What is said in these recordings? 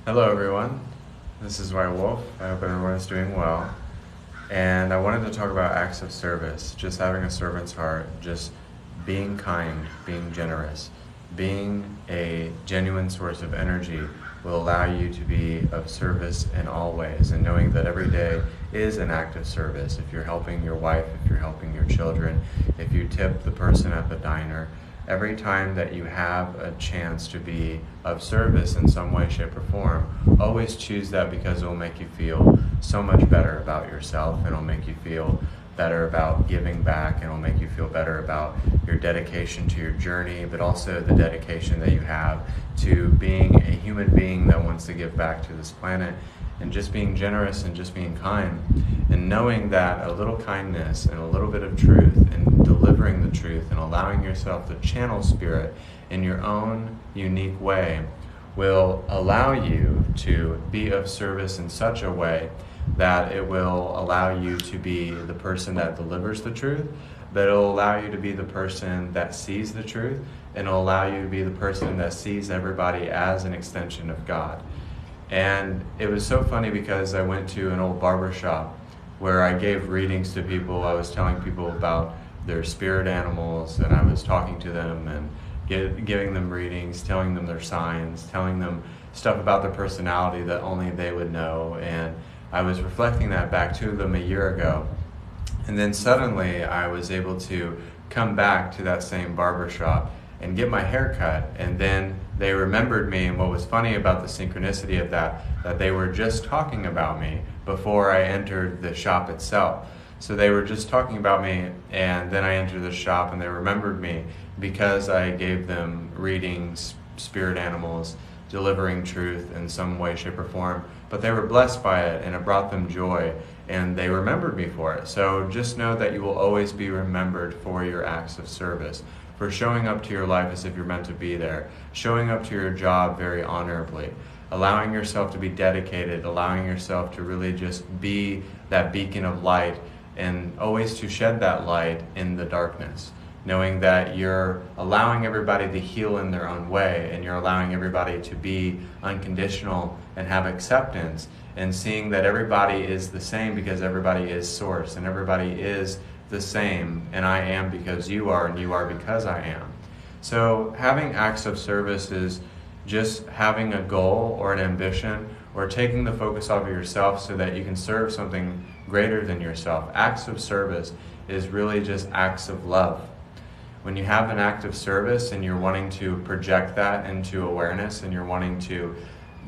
Hello everyone, this is White Wolf. I hope everyone is doing well. And I wanted to talk about acts of service, just having a servant's heart, just being kind, being generous, being a genuine source of energy will allow you to be of service in all ways, and knowing that every day is an act of service. If you're helping your wife, if you're helping your children, if you tip the person at the diner, every time that you have a chance to be of service in some way, shape, or form, always choose that, because it will make you feel so much better about yourself, and it'll make you feel better about giving back, and it'll make you feel better about your dedication to your journey, but also the dedication that you have to being a human being that wants to give back to this planet, and just being generous and just being kind, and knowing that a little kindness and a little bit of truth and delivering the truth and allowing yourself to channel spirit in your own unique way will allow you to be of service in such a way that it will allow you to be the person that delivers the truth, but it'll allow you to be the person that sees the truth, and it'll allow you to be the person that sees everybody as an extension of God. And it was so funny because I went to an old barber shop where I gave readings to people. I was telling people about their spirit animals, and I was talking to them and giving them readings, telling them their signs, telling them stuff about their personality that only they would know. And I was reflecting that back to them a year ago. And then suddenly I was able to come back to that same barber shop and get my hair cut, and then they remembered me. And what was funny about the synchronicity of that they were just talking about me before I entered the shop itself. So they were just talking about me, and then I entered the shop and they remembered me because I gave them readings, spirit animals, delivering truth in some way, shape, or form. But they were blessed by it, and it brought them joy, and they remembered me for it. So just know that you will always be remembered for your acts of service, for showing up to your life as if you're meant to be there, showing up to your job very honorably, allowing yourself to be dedicated, allowing yourself to really just be that beacon of light, and always to shed that light in the darkness, knowing that you're allowing everybody to heal in their own way, and you're allowing everybody to be unconditional and have acceptance, and seeing that everybody is the same because everybody is source, and everybody is the same, and I am because you are, and you are because I am. So having acts of service is just having a goal or an ambition, or taking the focus off of yourself so that you can serve something greater than yourself. Acts of service is really just acts of love. When you have an act of service and you're wanting to project that into awareness, and you're wanting to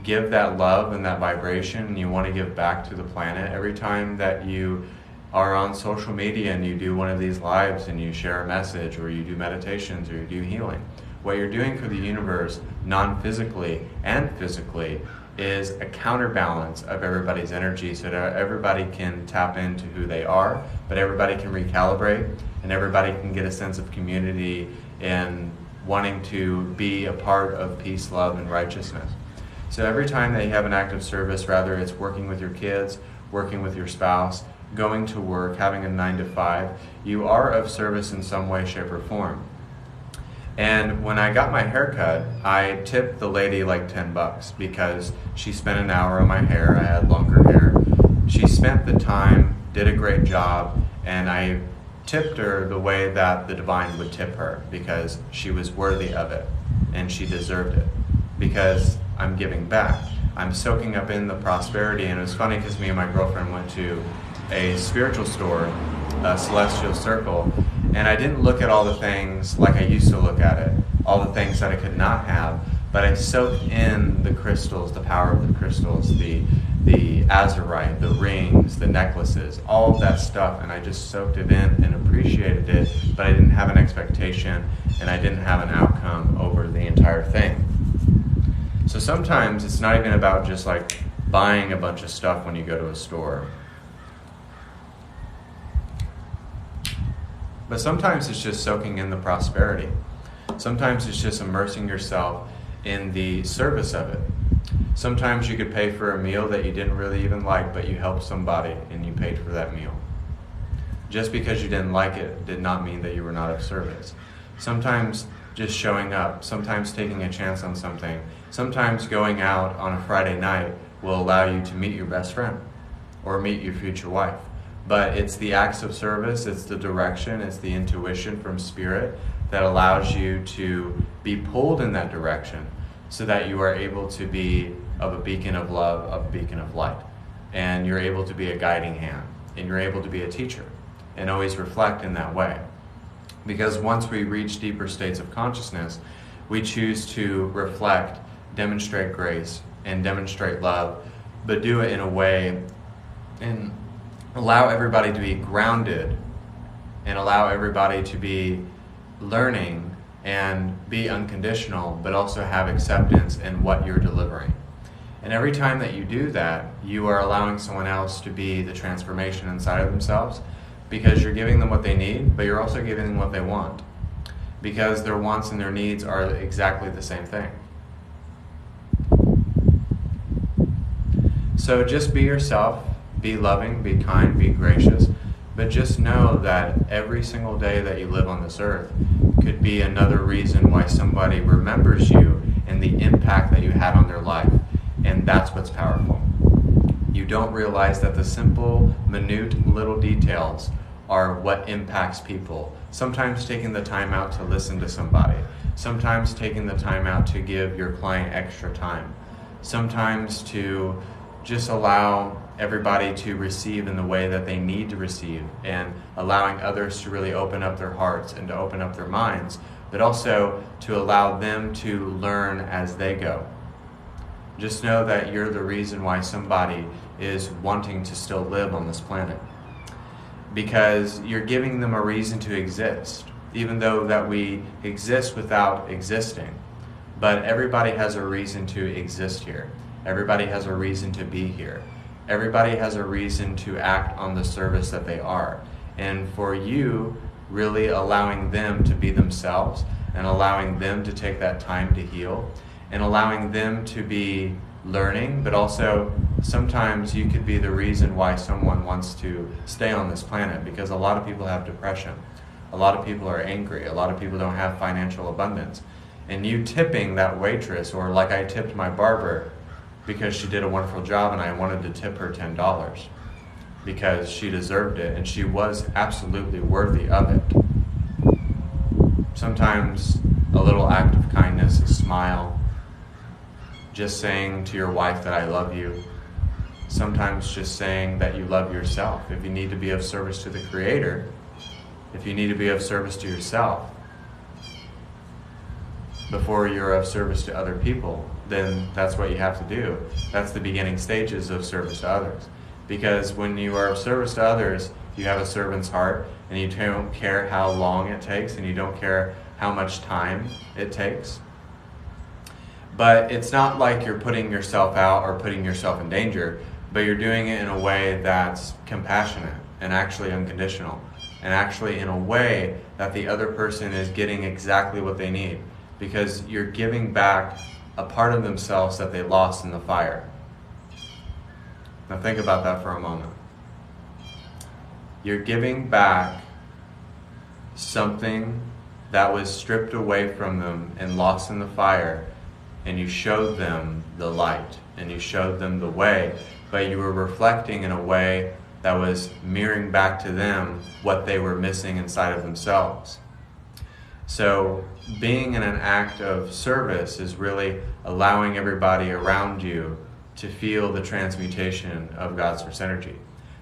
give that love and that vibration, and you want to give back to the planet, every time that you are on social media and you do one of these lives and you share a message, or you do meditations, or you do healing, what you're doing for the universe, non-physically and physically, is a counterbalance of everybody's energy, so that everybody can tap into who they are, but everybody can recalibrate, and everybody can get a sense of community and wanting to be a part of peace, love, and righteousness. So every time that you have an act of service, whether it's working with your kids, working with your spouse, going to work, having a 9-to-5, you are of service in some way, shape, or form. And when I got my hair cut, I tipped the lady like $10 because she spent an hour on my hair. I had longer hair. She spent the time, did a great job, and I tipped her the way that the divine would tip her, because she was worthy of it and she deserved it, because I'm giving back. I'm soaking up in the prosperity. And it was funny because me and my girlfriend went to a spiritual store, a Celestial Circle, and I didn't look at all the things like I used to look at it, all the things that I could not have, but I soaked in the crystals, the power of the crystals, the azurite, the rings, the necklaces, all of that stuff, and I just soaked it in and appreciated it, but I didn't have an expectation, and I didn't have an outcome over the entire thing. So sometimes it's not even about just like buying a bunch of stuff when you go to a store. But sometimes it's just soaking in the prosperity. Sometimes it's just immersing yourself in the service of it. Sometimes you could pay for a meal that you didn't really even like, but you helped somebody and you paid for that meal. Just because you didn't like it did not mean that you were not of service. Sometimes just showing up, sometimes taking a chance on something. Sometimes going out on a Friday night will allow you to meet your best friend or meet your future wife. But it's the acts of service, it's the direction, it's the intuition from Spirit that allows you to be pulled in that direction so that you are able to be of a beacon of love, of a beacon of light. And you're able to be a guiding hand, and you're able to be a teacher, and always reflect in that way. Because once we reach deeper states of consciousness, we choose to reflect, demonstrate grace, and demonstrate love, but do it in a way and allow everybody to be grounded and allow everybody to be learning and be unconditional, but also have acceptance in what you're delivering. And every time that you do that, you are allowing someone else to be the transformation inside of themselves, because you're giving them what they need, but you're also giving them what they want, because their wants and their needs are exactly the same thing. So just be yourself, be loving, be kind, be gracious, but just know that every single day that you live on this earth could be another reason why somebody remembers you and the impact that you had on their life. And that's what's powerful. You don't realize that the simple, minute little details are what impacts people. Sometimes taking the time out to listen to somebody. Sometimes taking the time out to give your client extra time. Sometimes to just allow everybody to receive in the way that they need to receive, and allowing others to really open up their hearts and to open up their minds, but also to allow them to learn as they go. Just know that you're the reason why somebody is wanting to still live on this planet, because you're giving them a reason to exist, even though that we exist without existing. But everybody has a reason to exist here. Everybody has a reason to be here. Everybody has a reason to act on the service that they are. And for you, really allowing them to be themselves and allowing them to take that time to heal and allowing them to be learning, but also sometimes you could be the reason why someone wants to stay on this planet, because a lot of people have depression. A lot of people are angry. A lot of people don't have financial abundance. And you tipping that waitress, or like I tipped my barber because she did a wonderful job and I wanted to tip her $10 because she deserved it and she was absolutely worthy of it. Sometimes a little act of kindness, a smile, just saying to your wife that I love you, sometimes just saying that you love yourself. If you need to be of service to the Creator, if you need to be of service to yourself before you're of service to other people, then that's what you have to do. That's the beginning stages of service to others. Because when you are of service to others, you have a servant's heart, and you don't care how long it takes, and you don't care how much time it takes. But it's not like you're putting yourself out or putting yourself in danger, but you're doing it in a way that's compassionate and actually unconditional, and actually in a way that the other person is getting exactly what they need, because you're giving back a part of themselves that they lost in the fire. Now think about that for a moment. You're giving back something that was stripped away from them and lost in the fire, and you showed them the light, and you showed them the way, but you were reflecting in a way that was mirroring back to them what they were missing inside of themselves. So being in an act of service is really allowing everybody around you to feel the transmutation of God's source energy,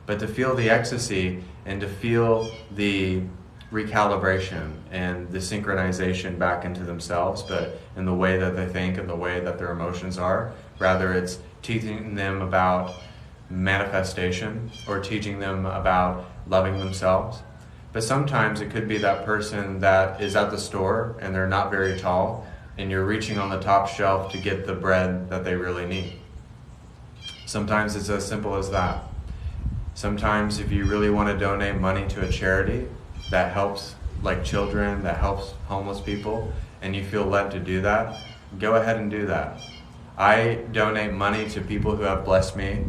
but to feel the ecstasy and to feel the recalibration and the synchronization back into themselves, but in the way that they think and the way that their emotions are. Rather, it's teaching them about manifestation or teaching them about loving themselves. But sometimes it could be that person that is at the store and they're not very tall, and you're reaching on the top shelf to get the bread that they really need. Sometimes it's as simple as that. Sometimes if you really want to donate money to a charity that helps, like children, that helps homeless people, and you feel led to do that, go ahead and do that. I donate money to people who have blessed me,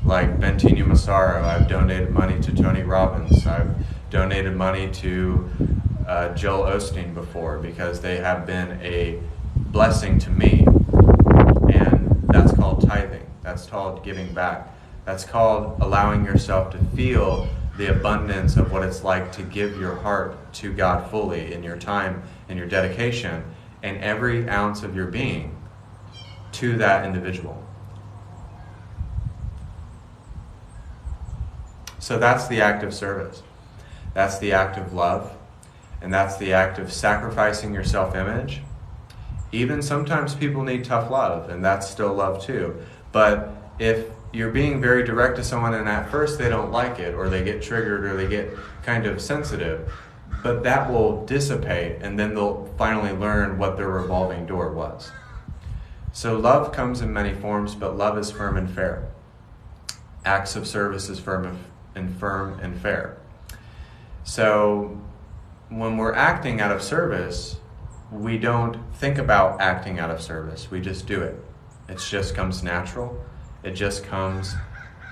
like Bentinho Massaro. I've donated money to Tony Robbins. I've donated money to Joel Osteen before, because they have been a blessing to me. And that's called tithing. That's called giving back. That's called allowing yourself to feel the abundance of what it's like to give your heart to God fully in your time and your dedication and every ounce of your being to that individual. So that's the act of service. That's the act of love. And that's the act of sacrificing your self-image. Even sometimes people need tough love, and that's still love too. But if you're being very direct to someone and at first they don't like it, or they get triggered, or they get kind of sensitive, but that will dissipate, and then they'll finally learn what their revolving door was. So love comes in many forms, but love is firm and fair. Acts of service is firm and fair. So when we're acting out of service, we don't think about acting out of service. We just do it. It just comes natural. It just comes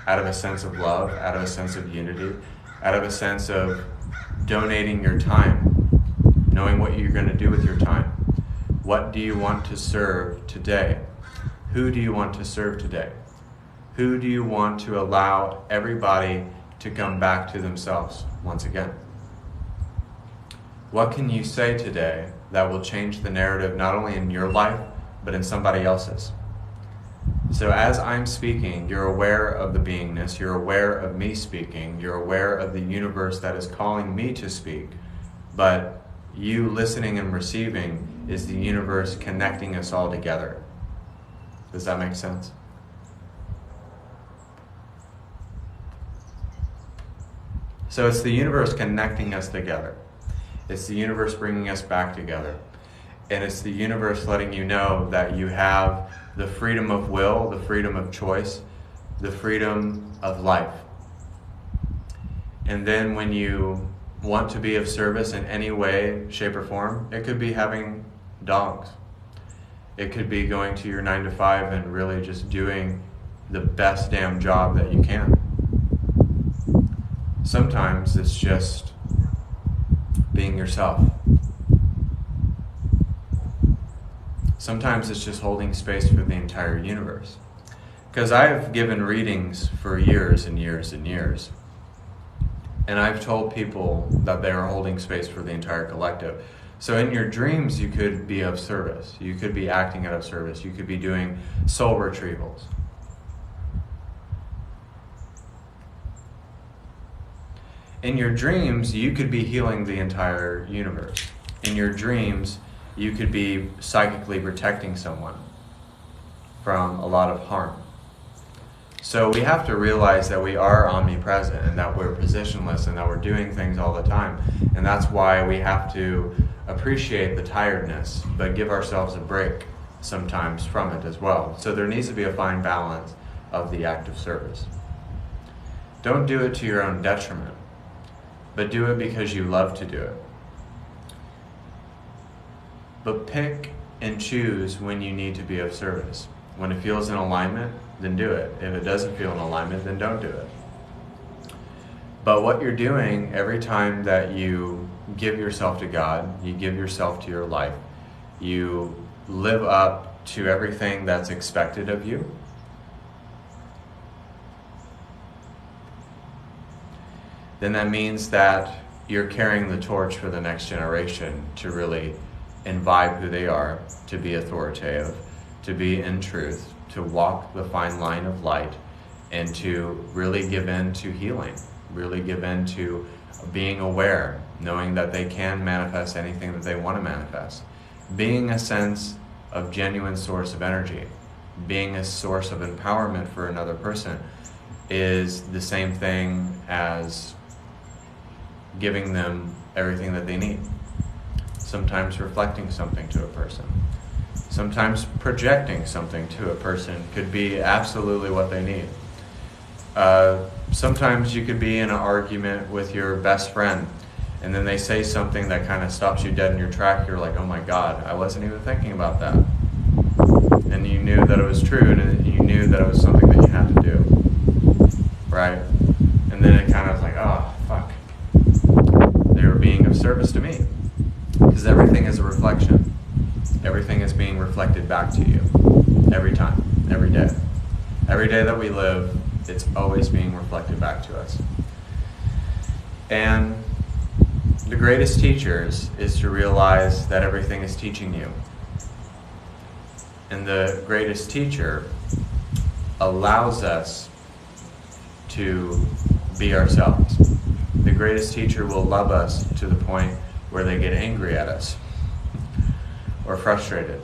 out of a sense of love, out of a sense of unity, out of a sense of donating your time, knowing what you're going to do with your time. What do you want to serve today? Who do you want to serve today? Who do you want to allow everybody to come back to themselves once again? What can you say today that will change the narrative not only in your life, but in somebody else's? So as I'm speaking, you're aware of the beingness, you're aware of me speaking, you're aware of the universe that is calling me to speak, but you listening and receiving is the universe connecting us all together. Does that make sense? So it's the universe connecting us together. It's the universe bringing us back together. And it's the universe letting you know that you have the freedom of will, the freedom of choice, the freedom of life. And then when you want to be of service in any way, shape, or form, it could be having dogs. It could be going to your 9 to 5 and really just doing the best damn job that you can. Sometimes it's just being yourself. Sometimes it's just holding space for the entire universe. Because I've given readings for years and years and years. And I've told people that they are holding space for the entire collective. So in your dreams, you could be of service. You could be acting out of service. You could be doing soul retrievals. In your dreams, you could be healing the entire universe. In your dreams, you could be psychically protecting someone from a lot of harm. So we have to realize that we are omnipresent and that we're positionless and that we're doing things all the time. And that's why we have to appreciate the tiredness, but give ourselves a break sometimes from it as well. So there needs to be a fine balance of the act of service. Don't do it to your own detriment, but do it because you love to do it. But pick and choose when you need to be of service. When it feels in alignment, then do it. If it doesn't feel in alignment, then don't do it. But what you're doing every time that you give yourself to God, you give yourself to your life, you live up to everything that's expected of you, then that means that you're carrying the torch for the next generation to really imbibe who they are, to be authoritative, to be in truth, to walk the fine line of light, and to really give in to healing, really give in to being aware, knowing that they can manifest anything that they want to manifest, being a sense of genuine source of energy, being a source of empowerment for another person is the same thing as giving them everything that they need. Sometimes reflecting something to a person. Sometimes projecting something to a person could be absolutely what they need. Sometimes you could be in an argument with your best friend and then they say something that kind of stops you dead in your track. You're like, oh my God, I wasn't even thinking about that. And you knew that it was true and you knew that it was something that you had to do. Right? And then it kind of was like, oh, fuck. They were being of service to me. Because everything is a reflection. Everything is being reflected back to you. Every time. Every day. Every day that we live, it's always being reflected back to us. And the greatest teachers is to realize that everything is teaching you. And the greatest teacher allows us to be ourselves. The greatest teacher will love us to the point where they get angry at us or frustrated.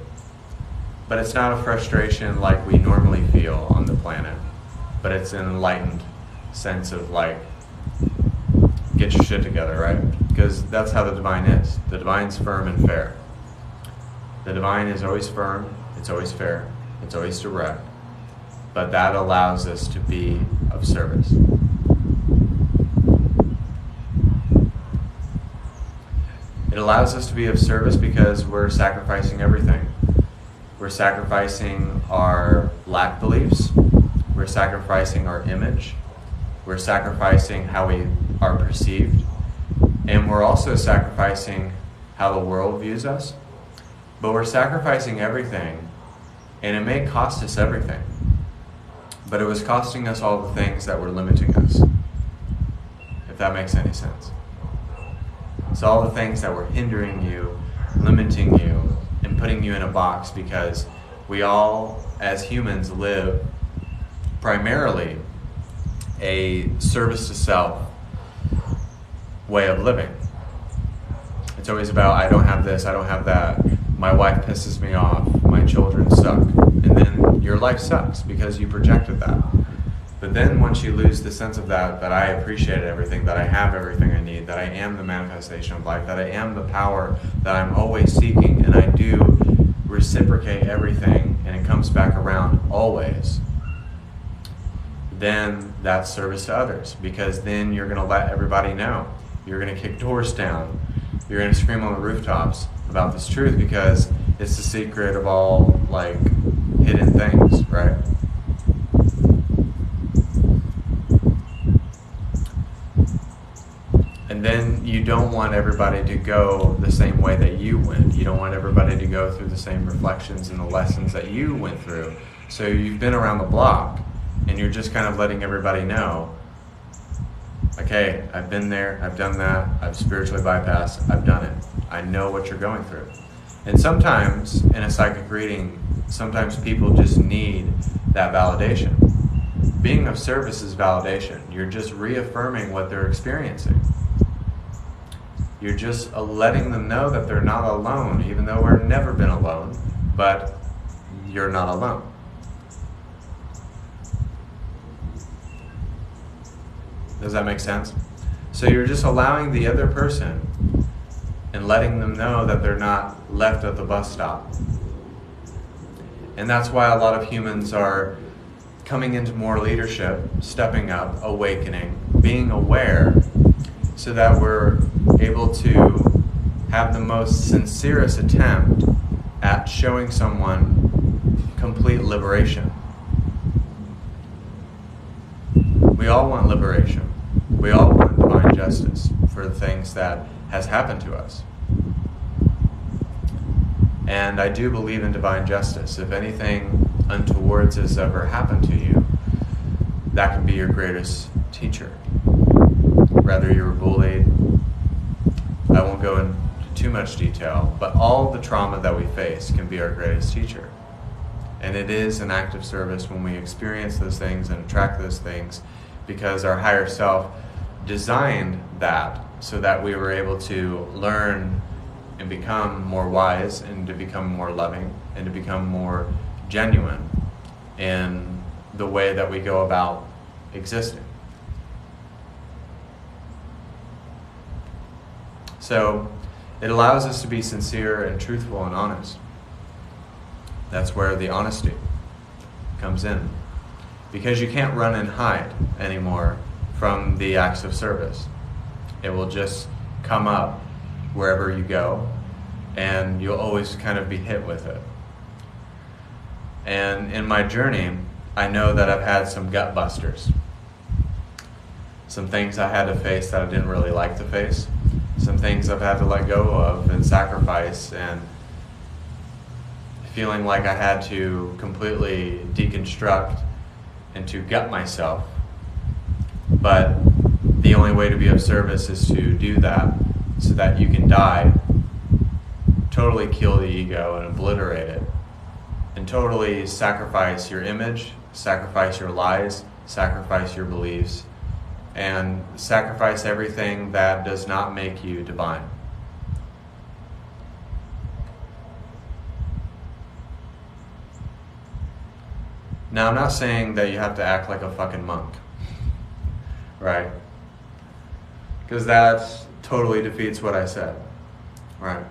But it's not a frustration like we normally feel on the planet, but it's an enlightened sense of like, get your shit together, right? Because that's how the divine is. The divine's firm and fair. The divine is always firm, it's always fair, it's always direct, but that allows us to be of service. It allows us to be of service because we're sacrificing everything. We're sacrificing our lack beliefs. We're sacrificing our image. We're sacrificing how we are perceived. And we're also sacrificing how the world views us. But we're sacrificing everything, and it may cost us everything. But it was costing us all the things that were limiting us, if that makes any sense. So all the things that were hindering you, limiting you, and putting you in a box, because we all, as humans, live primarily a service to self way of living. It's always about, I don't have this, I don't have that, my wife pisses me off, my children suck. And then your life sucks because you projected that. But then once you lose the sense of that I appreciate everything, that I have everything I need, that I am the manifestation of life, that I am the power that I'm always seeking, and I do reciprocate everything, and it comes back around always, then that's service to others. Because then you're going to let everybody know. You're going to kick doors down. You're going to scream on the rooftops about this truth, because it's the secret of all, like, hidden things, right? And then you don't want everybody to go the same way that you went. You don't want everybody to go through the same reflections and the lessons that you went through. So you've been around the block, and you're just kind of letting everybody know, okay, I've been there, I've done that, I've spiritually bypassed, I've done it. I know what you're going through. And sometimes, in a psychic reading, sometimes people just need that validation. Being of service is validation. You're just reaffirming what they're experiencing. You're just letting them know that they're not alone, even though we've never been alone, but you're not alone. Does that make sense? So you're just allowing the other person and letting them know that they're not left at the bus stop. And that's why a lot of humans are coming into more leadership, stepping up, awakening, being aware, so that we're able to have the most sincerest attempt at showing someone complete liberation. We all want liberation. We all want divine justice for the things that has happened to us. And I do believe in divine justice. If anything untoward has ever happened to you, that can be your greatest teacher. Whether you were bullied, I won't go into too much detail, but all the trauma that we face can be our greatest teacher. And it is an act of service when we experience those things and attract those things, because our higher self designed that so that we were able to learn and become more wise, and to become more loving, and to become more genuine in the way that we go about existing. So it allows us to be sincere and truthful and honest. That's where the honesty comes in. Because you can't run and hide anymore from the acts of service. It will just come up wherever you go, and you'll always kind of be hit with it. And in my journey, I know that I've had some gut busters. Some things I had to face that I didn't really like to face. some things I've had to let go of and sacrifice, and feeling like I had to completely deconstruct and to gut myself. But the only way to be of service is to do that so that you can die, totally kill the ego and obliterate it, and totally sacrifice your image, sacrifice your lies, sacrifice your beliefs, and sacrifice everything that does not make you divine. Now, I'm not saying that you have to act like a fucking monk, right? Because that totally defeats what I said, right?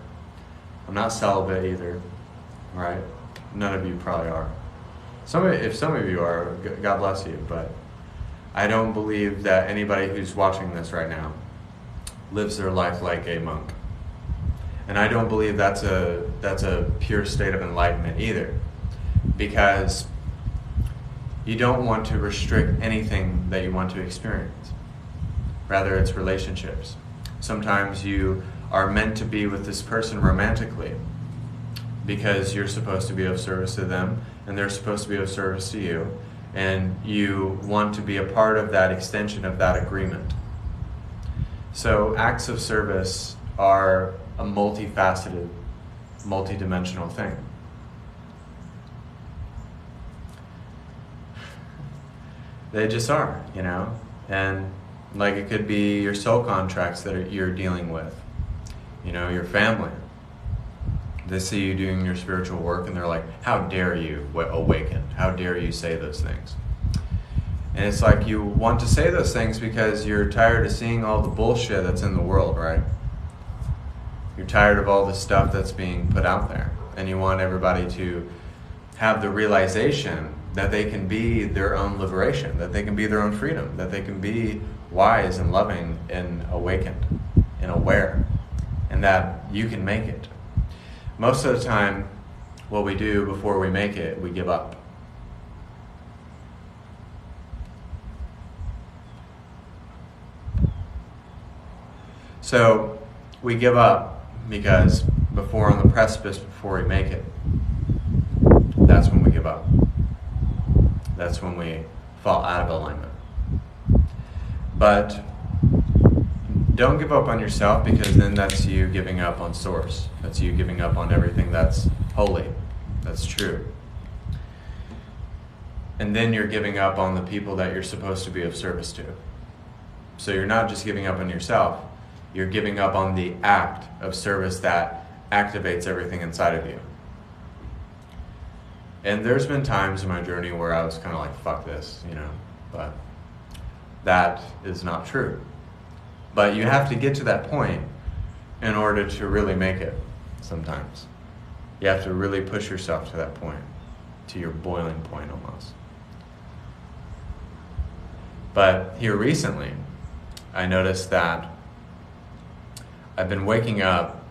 I'm not celibate either, right? None of you probably are. If some of you are, God bless you, but I don't believe that anybody who's watching this right now lives their life like a monk. And I don't believe that's a pure state of enlightenment either, because you don't want to restrict anything that you want to experience. Rather, it's relationships. Sometimes you are meant to be with this person romantically because you're supposed to be of service to them and they're supposed to be of service to you, and you want to be a part of that extension of that agreement. So acts of service are a multifaceted, multidimensional thing. They just are, you know? And like, it could be your soul contracts that you're dealing with, you know, your family. They see you doing your spiritual work and they're like, how dare you awaken? How dare you say those things? And it's like, you want to say those things because you're tired of seeing all the bullshit that's in the world, right? You're tired of all the stuff that's being put out there. And you want everybody to have the realization that they can be their own liberation, that they can be their own freedom, that they can be wise and loving and awakened and aware, and that you can make it. Most of the time, what we do before we make it, we give up. So we give up because before, on the precipice, before we make it, that's when we give up. That's when we fall out of alignment. But don't give up on yourself, because then that's you giving up on Source. That's you giving up on everything that's holy, that's true. And then you're giving up on the people that you're supposed to be of service to. So you're not just giving up on yourself, you're giving up on the act of service that activates everything inside of you. And there's been times in my journey where I was kind of like, fuck this, you know, but that is not true. But you have to get to that point in order to really make it sometimes. You have to really push yourself to that point, to your boiling point almost. But here recently, I noticed that I've been waking up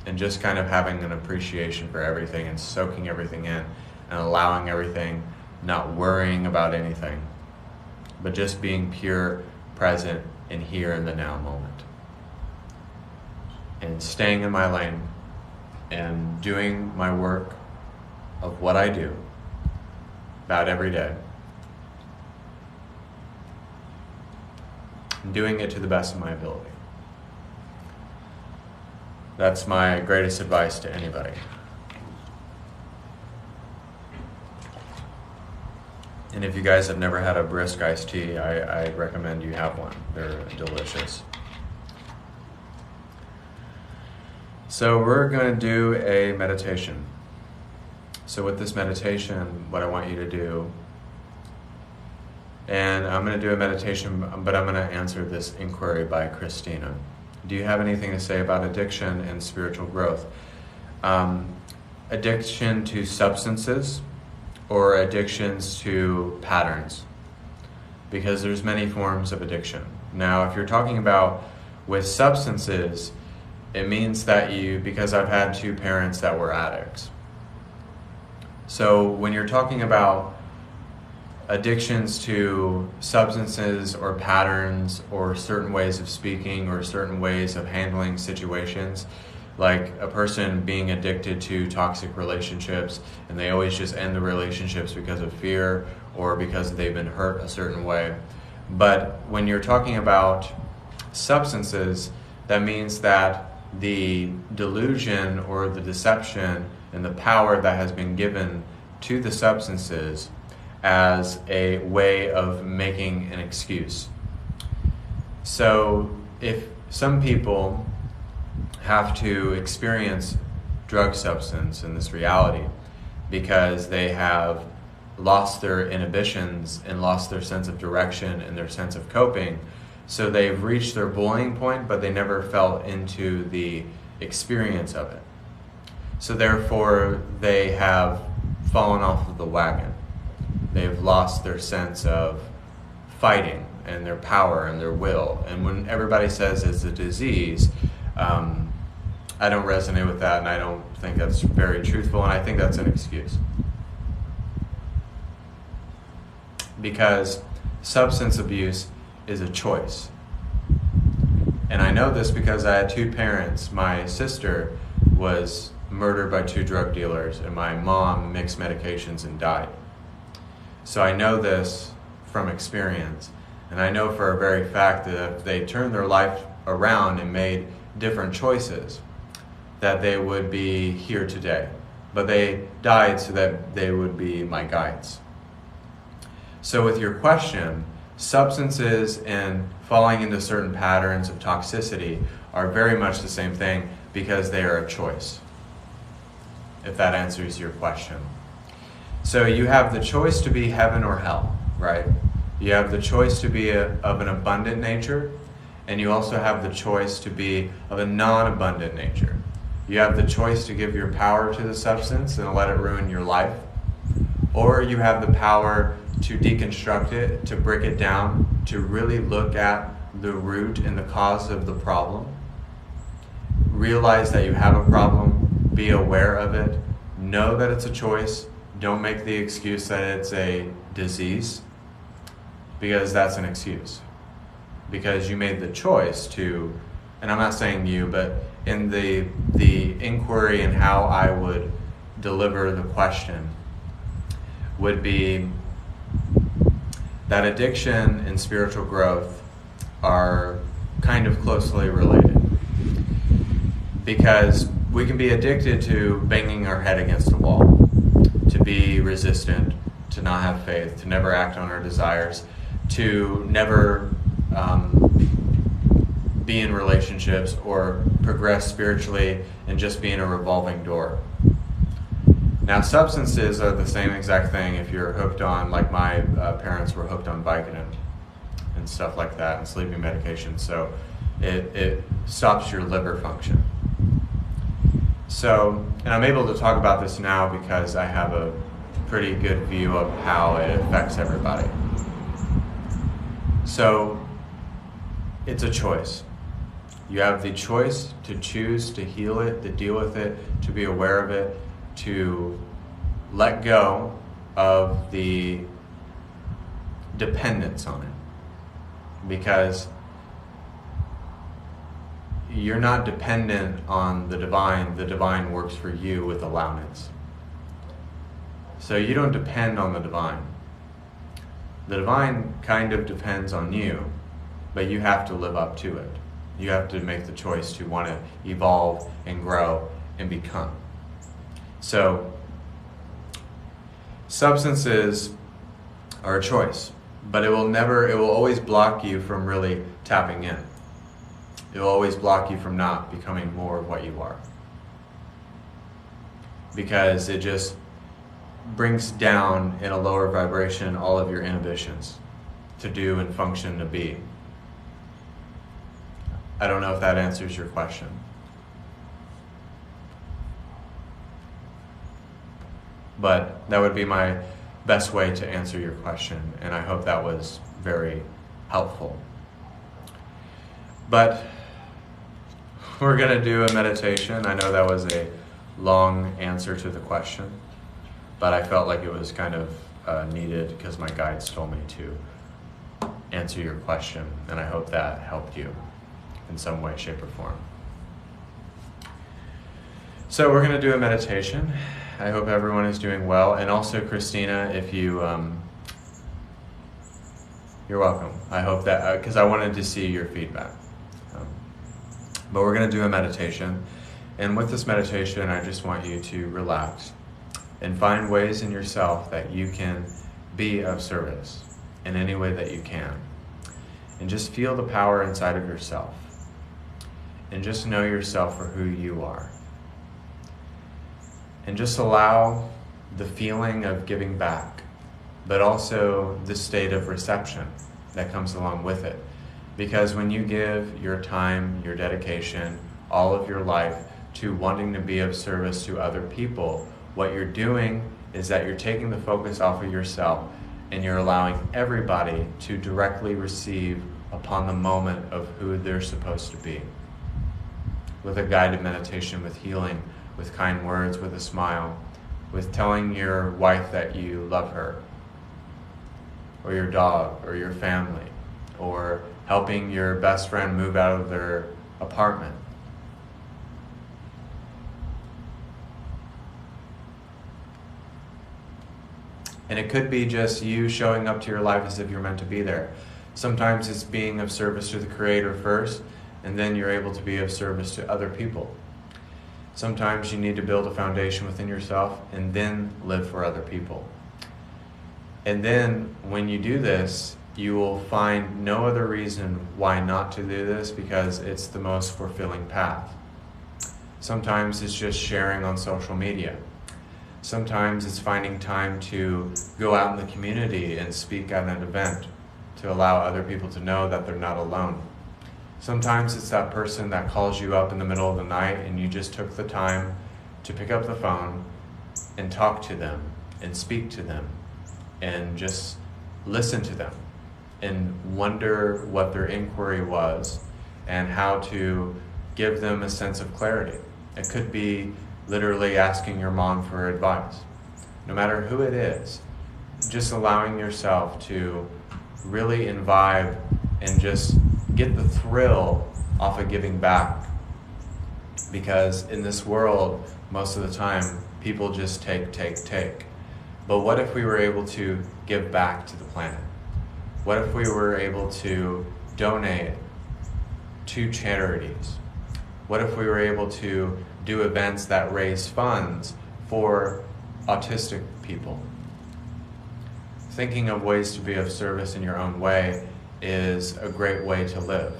and just kind of having an appreciation for everything and soaking everything in and allowing everything, not worrying about anything, but just being pure, present, and here in the now moment. And staying in my lane and doing my work of what I do about every day. And doing it to the best of my ability. That's my greatest advice to anybody. And if you guys have never had a brisk iced tea, I recommend you have one. They're delicious. So we're going to do a meditation. So with this meditation, what I want you to do, and I'm going to do a meditation, but I'm going to answer this inquiry by Christina. Do you have anything to say about addiction and spiritual growth? Addiction to substances or addictions to patterns? Because there's many forms of addiction. Now, if you're talking about with substances, it means that because I've had two parents that were addicts. So when you're talking about addictions to substances or patterns or certain ways of speaking or certain ways of handling situations, like a person being addicted to toxic relationships and they always just end the relationships because of fear or because they've been hurt a certain way. But when you're talking about substances, that means that the delusion or the deception and the power that has been given to the substances as a way of making an excuse. So if some people have to experience drug substance in this reality because they have lost their inhibitions and lost their sense of direction and their sense of coping, so they've reached their boiling point, but they never fell into the experience of it. So therefore, they have fallen off of the wagon. They've lost their sense of fighting and their power and their will. And when everybody says it's a disease, I don't resonate with that, and I don't think that's very truthful, and I think that's an excuse. Because substance abuse is a choice. And I know this because I had two parents. My sister was murdered by two drug dealers, and my mom mixed medications and died. So I know this from experience, and I know for a very fact that if they turned their life around and made different choices, that they would be here today. But they died so that they would be my guides. So with your question, substances and falling into certain patterns of toxicity are very much the same thing because they are a choice, if that answers your question. So you have the choice to be heaven or hell, right? You have the choice to be of an abundant nature, and you also have the choice to be of a non-abundant nature. You have the choice to give your power to the substance and let it ruin your life, or you have the power to deconstruct it, to break it down, to really look at the root and the cause of the problem. Realize that you have a problem, be aware of it, know that it's a choice, don't make the excuse that it's a disease, because that's an excuse. Because you made the choice to, and I'm not saying you, but in the inquiry and how I would deliver the question would be that addiction and spiritual growth are kind of closely related. Because we can be addicted to banging our head against a wall, to be resistant, to not have faith, to never act on our desires, to never be in relationships or progress spiritually and just be in a revolving door. Now, substances are the same exact thing if you're hooked on, like my parents were hooked on Vicodin and stuff like that, and sleeping medication. So it stops your liver function. So, and I'm able to talk about this now because I have a pretty good view of how it affects everybody. So, it's a choice. You have the choice to choose to heal it, to deal with it, to be aware of it, to let go of the dependence on it. Because you're not dependent on the divine works for you with allowance. So you don't depend on the divine. The divine kind of depends on you, but you have to live up to it. You have to make the choice to want to evolve and grow and become. So, substances are a choice, but it will always block you from really tapping in. It will always block you from not becoming more of what you are. Because it just brings down in a lower vibration all of your inhibitions to do and function to be. I don't know if that answers your question. But that would be my best way to answer your question, and I hope that was very helpful. But we're going to do a meditation. I know that was a long answer to the question, but I felt like it was kind of needed because my guides told me to answer your question, and I hope that helped you in some way, shape, or form. So we're going to do a meditation. I hope everyone is doing well, and also Christina, if you, you're welcome. I hope that, because I wanted to see your feedback. But we're going to do a meditation, and with this meditation, I just want you to relax and find ways in yourself that you can be of service in any way that you can. And just feel the power inside of yourself. And just know yourself for who you are. And just allow the feeling of giving back, but also the state of reception that comes along with it. Because when you give your time, your dedication, all of your life to wanting to be of service to other people, what you're doing is that you're taking the focus off of yourself and you're allowing everybody to directly receive upon the moment of who they're supposed to be. With a guided meditation, with healing, with kind words, with a smile, with telling your wife that you love her, or your dog, or your family, or helping your best friend move out of their apartment. And it could be just you showing up to your life as if you're meant to be there. Sometimes it's being of service to the Creator first, and then you're able to be of service to other people. Sometimes you need to build a foundation within yourself and then live for other people. And then when you do this, you will find no other reason why not to do this, because it's the most fulfilling path. Sometimes it's just sharing on social media. Sometimes it's finding time to go out in the community and speak at an event to allow other people to know that they're not alone. Sometimes it's that person that calls you up in the middle of the night and you just took the time to pick up the phone and talk to them and speak to them and just listen to them and wonder what their inquiry was and how to give them a sense of clarity. It could be literally asking your mom for advice. No matter who it is, just allowing yourself to really imbibe and just get the thrill off of giving back. Because in this world, most of the time, people just take. But what if we were able to give back to the planet? What if we were able to donate to charities? What if we were able to do events that raise funds for autistic people? Thinking of ways to be of service in your own way is a great way to live.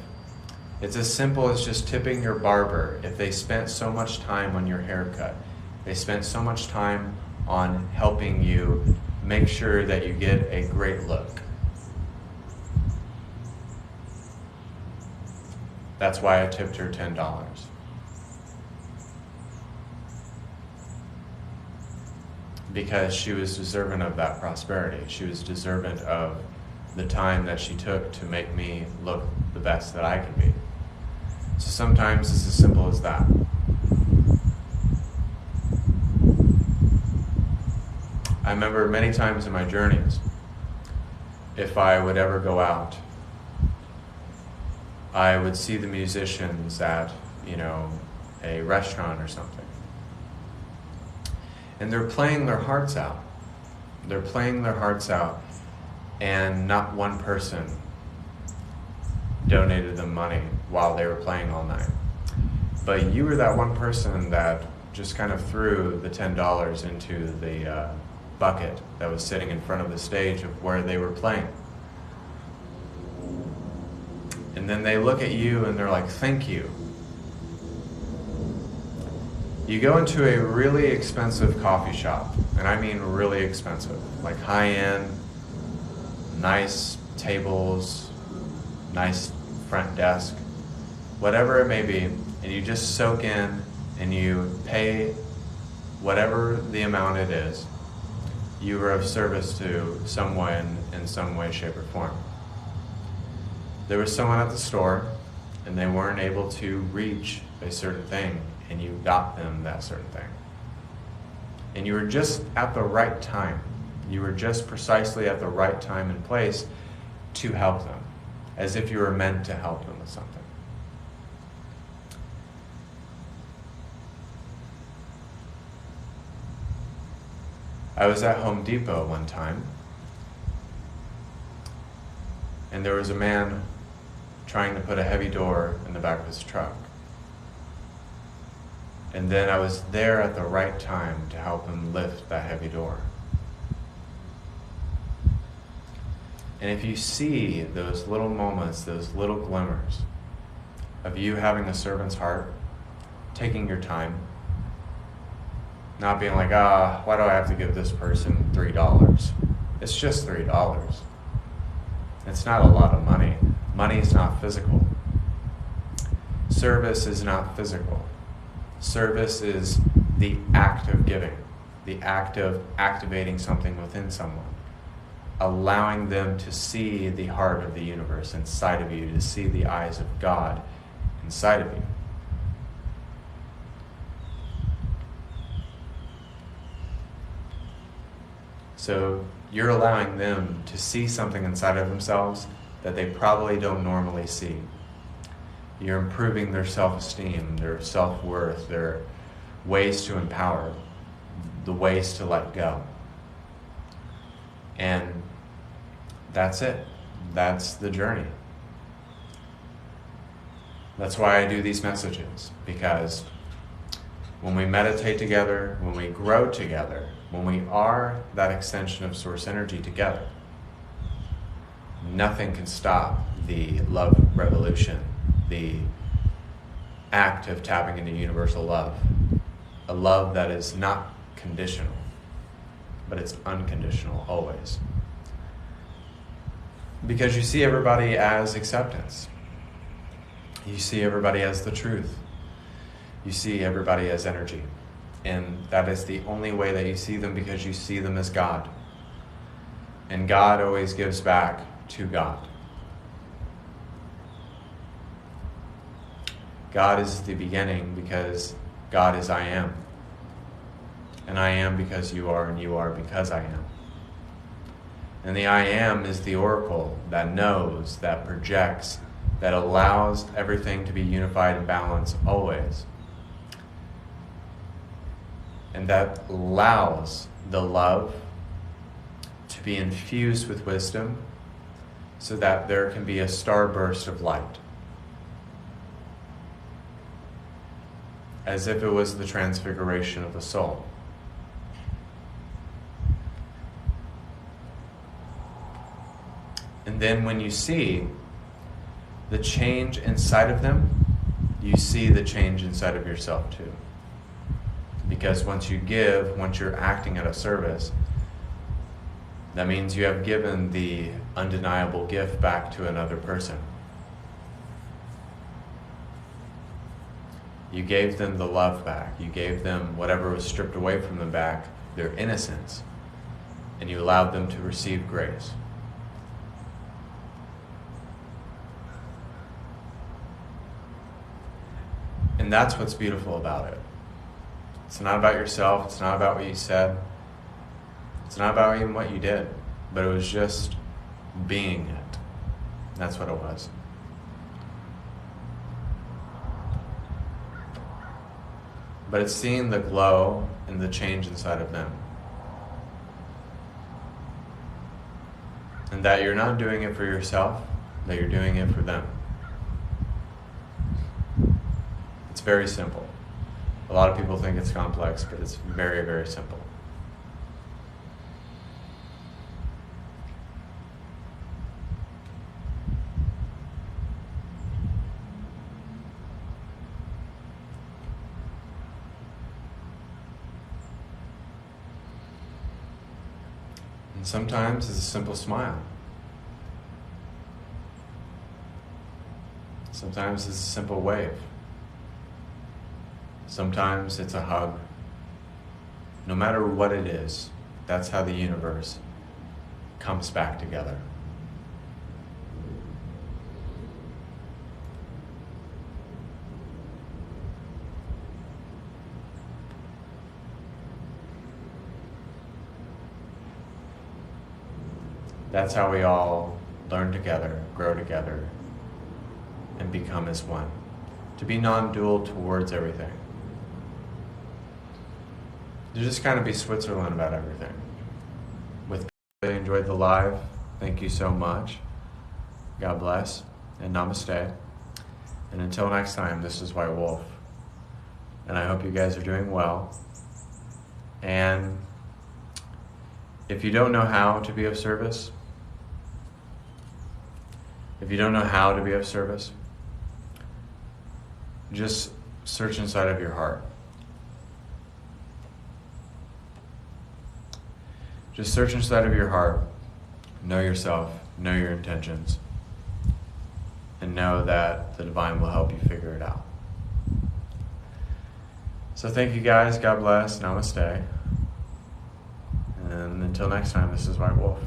It's as simple as just tipping your barber if they spent so much time on your haircut. They spent so much time on helping you make sure that you get a great look. That's why I tipped her $10. Because she was deserving of that prosperity. She was deserving of the time that she took to make me look the best that I could be. So sometimes it's as simple as that. I remember many times in my journeys, if I would ever go out, I would see the musicians at, a restaurant or something. And they're playing their hearts out. They're playing their hearts out, and not one person donated them money while they were playing all night. But you were that one person that just kind of threw the $10 into the bucket that was sitting in front of the stage of where they were playing. And then they look at you and they're like, thank you. You go into a really expensive coffee shop, and I mean really expensive, like high-end, nice tables, nice front desk, whatever it may be, and you just soak in and you pay whatever the amount it is. You are of service to someone in some way, shape, or form. There was someone at the store and they weren't able to reach a certain thing, and you got them that certain thing. And you were just at the right time. You were just precisely at the right time and place to help them, as if you were meant to help them with something. I was at Home Depot one time, and there was a man trying to put a heavy door in the back of his truck. And then I was there at the right time to help him lift that heavy door. And if you see those little moments, those little glimmers of you having a servant's heart, taking your time, not being like, why do I have to give this person $3? It's just $3. It's not a lot of money. Money is not physical. Service is not physical. Service is the act of giving, the act of activating something within someone, allowing them to see the heart of the universe inside of you, to see the eyes of God inside of you. So you're allowing them to see something inside of themselves that they probably don't normally see. You're improving their self-esteem, their self-worth, their ways to empower, the ways to let go. And that's it. That's the journey. That's why I do these messages, because when we meditate together, when we grow together, when we are that extension of source energy together, nothing can stop the love revolution, the act of tapping into universal love. A love that is not conditional, but it's unconditional always. Because you see everybody as acceptance. You see everybody as the truth. You see everybody as energy. And that is the only way that you see them, because you see them as God. And God always gives back to God. God is the beginning because God is I am. And I am because you are, and you are because I am. And the I am is the oracle that knows, that projects, that allows everything to be unified and balanced always. And that allows the love to be infused with wisdom so that there can be a starburst of light. As if it was the transfiguration of the soul. And then when you see the change inside of them, you see the change inside of yourself too. Because once you give, once you're acting at a service, that means you have given the undeniable gift back to another person. You gave them the love back. You gave them whatever was stripped away from them back, their innocence. And you allowed them to receive grace. And that's what's beautiful about it. It's not about yourself. It's not about what you said. It's not about even what you did. But it was just being it. That's what it was. But it's seeing the glow and the change inside of them. And that you're not doing it for yourself, that you're doing it for them. It's very simple. A lot of people think it's complex, but it's very, very simple. And sometimes it's a simple smile. Sometimes it's a simple wave. Sometimes it's a hug. No matter what it is, that's how the universe comes back together. That's how we all learn together, grow together, and become as one. To be non-dual towards everything. To just kind of be Switzerland about everything. With really enjoyed the live. Thank you so much. God bless and namaste. And until next time, this is White Wolf. And I hope you guys are doing well. And if you don't know how to be of service, just search inside of your heart. Just search inside of your heart, know yourself, know your intentions, and know that the divine will help you figure it out. So thank you guys, God bless, namaste. And until next time, this is White Wolf.